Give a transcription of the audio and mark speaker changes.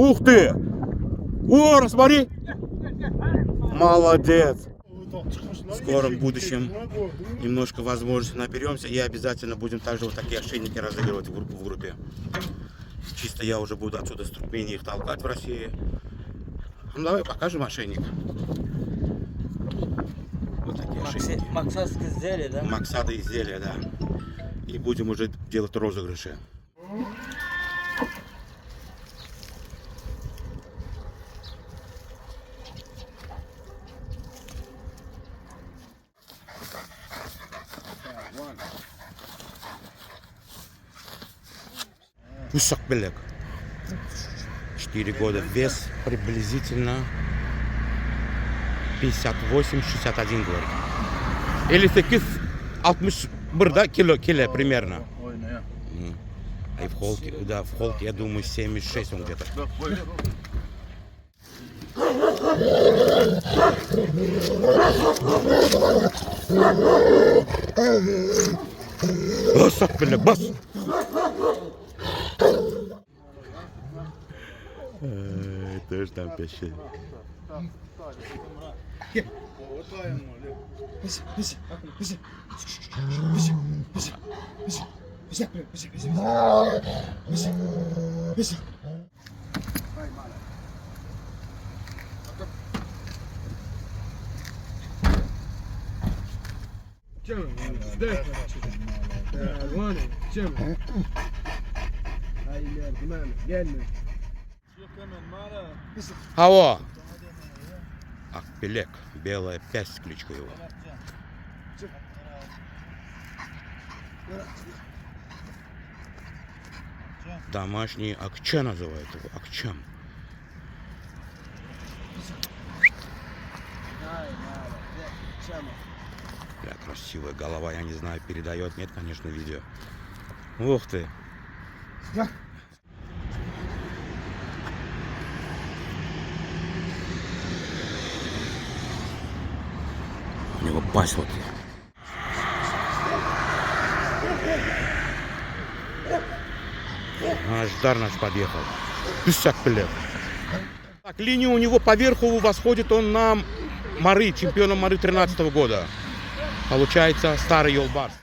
Speaker 1: Ух ты! О, смотри! Молодец! В скором будущем немножко возможностей наберемся и обязательно будем также вот такие ошейники разыгрывать в группе. Чисто я уже буду отсюда с Туркмении их толкать в России. Ну давай покажем ошейник. Вот такие ошейники.
Speaker 2: Максатские изделия, да?
Speaker 1: Максады изделия, да. И будем уже делать розыгрыши. Кусок белек. 4 года. Вес приблизительно 58-61 говорит. Или 8-61, да, кило примерно. А и в холке, да, в холке, я думаю, 76 он где-то. Кусок белек, бас! Тоже там пищит. Ало! Акбелек, белая пясть, кличка его. Домашний акча называют его, акчам. Бля, красивая голова, я не знаю, передает, нет, конечно, видео. Ух ты. У него пасть вот. Ждар наш подъехал. Писак, блядь. Так, линия у него поверху восходит он на Мары, чемпиона Мары 13-го года. Получается старый Ёлбарс.